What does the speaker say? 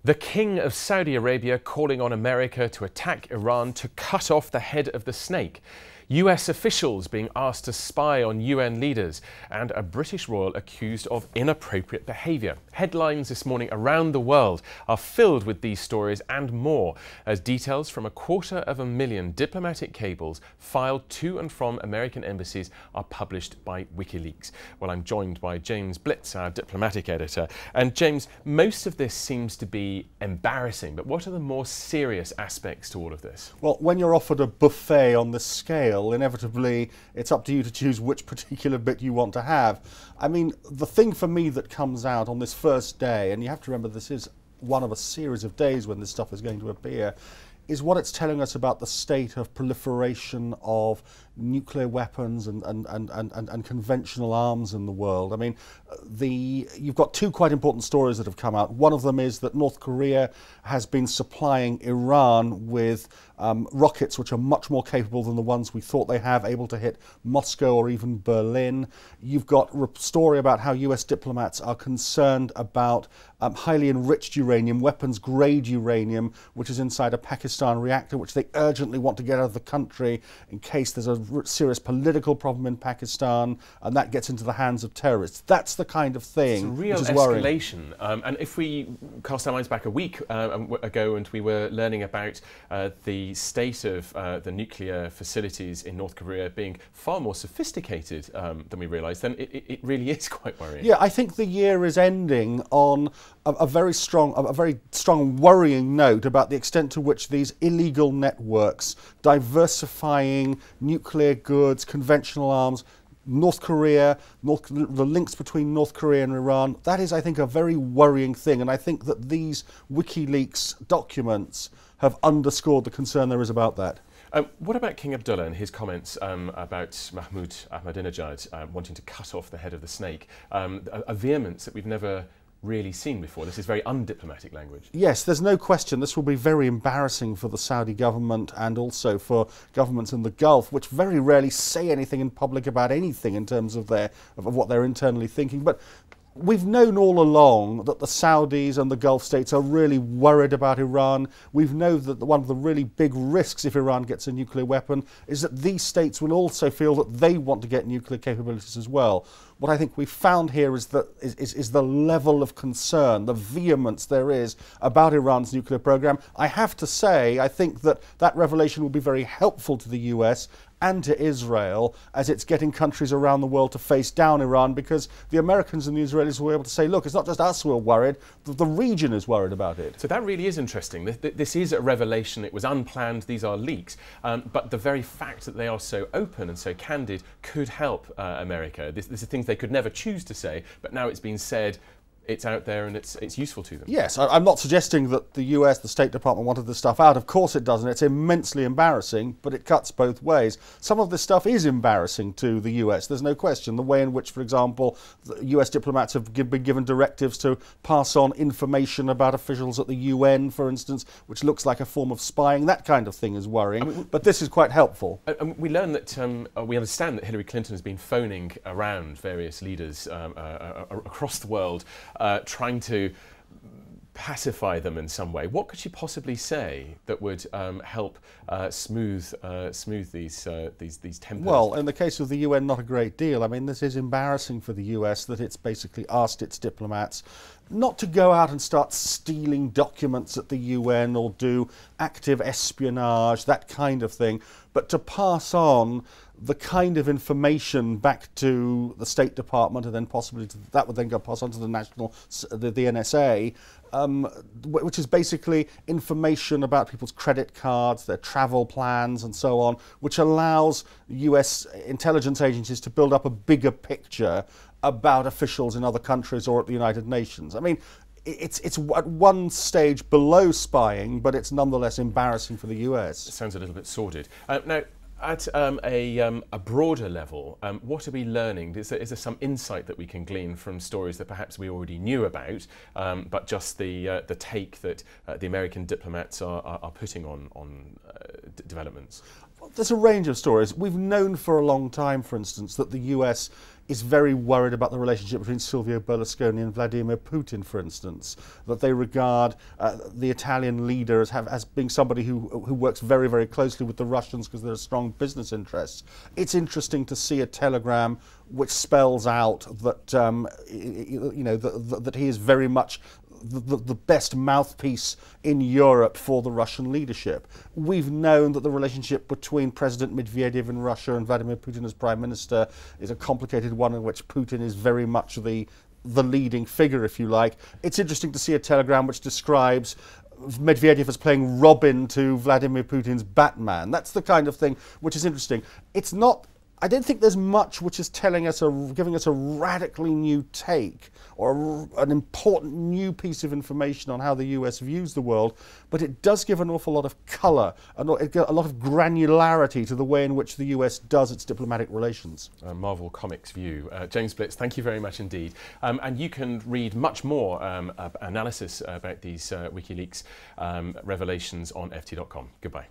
The King of Saudi Arabia calling on America to attack Iran to cut off the head of the snake. US officials being asked to spy on UN leaders, and a British royal accused of inappropriate behaviour. Headlines this morning around the world are filled with these stories and more, as details from 250,000 diplomatic cables filed to and from American embassies are published by WikiLeaks. Well, I'm joined by James Blitz, our diplomatic editor. And James, most of this seems to be embarrassing, but what are the more serious aspects to all of this? Well, when you're offered a buffet on this scale, inevitably it's up to you to choose which particular bit you want to have. I mean, the thing for me that comes out on this first day, and you have to remember this is one of a series of days when this stuff is going to appear, is what it's telling us about the state of proliferation of nuclear weapons and conventional arms in the world. I mean, you've got two quite important stories that have come out. One of them is that North Korea has been supplying Iran with rockets which are much more capable than the ones we thought they have, able to hit Moscow or even Berlin. You've got a story about how US diplomats are concerned about highly enriched uranium, weapons-grade uranium, which is inside a Pakistan reactor, which they urgently want to get out of the country in case there's a serious political problem in Pakistan, and that gets into the hands of terrorists. That's the kind of thing which is worrying. Escalation. And if we cast our minds back a week ago and we were learning about the state of the nuclear facilities in North Korea being far more sophisticated than we realised, then it really is quite worrying. Yeah, I think the year is ending on a very strong worrying note about the extent to which these illegal networks diversifying nuclear goods, conventional arms, North Korea, the links between North Korea and Iran, that is, I think, a very worrying thing. And I think that these WikiLeaks documents have underscored the concern there is about that. What about King Abdullah and his comments about Mahmoud Ahmadinejad wanting to cut off the head of the snake? A vehemence that we've never really seen before. This is very undiplomatic language. Yes, there's no question this will be very embarrassing for the Saudi government and also for governments in the Gulf, which very rarely say anything in public about anything in terms of what they're internally thinking. But we've known all along that the Saudis and the Gulf states are really worried about Iran. We've known that one of the really big risks if Iran gets a nuclear weapon is that these states will also feel that they want to get nuclear capabilities as well. What I think we've found here is the level of concern, the vehemence there is about Iran's nuclear program. I have to say, I think that revelation will be very helpful to the US and to Israel as it's getting countries around the world to face down Iran, because the Americans and the Israelis will be able to say, look, it's not just us who are worried, the region is worried about it. So that really is interesting. This is a revelation. It was unplanned. These are leaks. But the very fact that they are so open and so candid could help America. This are things they could never choose to say, but now it's been said. It's out there and it's useful to them. Yes, I'm not suggesting that the US, the State Department, wanted this stuff out. Of course it doesn't. It's immensely embarrassing, but it cuts both ways. Some of this stuff is embarrassing to the US, there's no question. The way in which, for example, the US diplomats have been given directives to pass on information about officials at the UN, for instance, which looks like a form of spying, that kind of thing is worrying. But this is quite helpful. We learn that, we understand that Hillary Clinton has been phoning around various leaders across the world, trying to pacify them in some way. What could she possibly say that would help smooth these tempers? Well, in the case of the UN, not a great deal. I mean, this is embarrassing for the US that it's basically asked its diplomats not to go out and start stealing documents at the UN or do active espionage, that kind of thing, but to pass on the kind of information back to the State Department, and then possibly that would then go pass on to the the NSA, which is basically information about people's credit cards, their travel plans and so on, which allows US intelligence agencies to build up a bigger picture about officials in other countries or at the United Nations. I mean, it's at one stage below spying, but it's nonetheless embarrassing for the US. It sounds a little bit sordid. Now, at a broader level, what are we learning? Is there some insight that we can glean from stories that perhaps we already knew about, but just the take that the American diplomats are putting on developments? there's a range of stories. We've known for a long time, for instance, that the US is very worried about the relationship between Silvio Berlusconi and Vladimir Putin, for instance, that they regard the Italian leader as being somebody who works very, very closely with the Russians because there are strong business interests. It's interesting to see a telegram which spells out that that he is very much the best mouthpiece in Europe for the Russian leadership. We've known that the relationship between President Medvedev in Russia and Vladimir Putin as Prime Minister is a complicated one in which Putin is very much the leading figure, if you like. It's interesting to see a telegram which describes Medvedev as playing Robin to Vladimir Putin's Batman. That's the kind of thing which is interesting. It's not, I don't think there's much which is telling us giving us a radically new take or an important new piece of information on how the US views the world, but it does give an awful lot of colour and a lot of granularity to the way in which the US does its diplomatic relations. Marvel Comics view. James Blitz, thank you very much indeed. And you can read much more analysis about these WikiLeaks revelations on ft.com. Goodbye.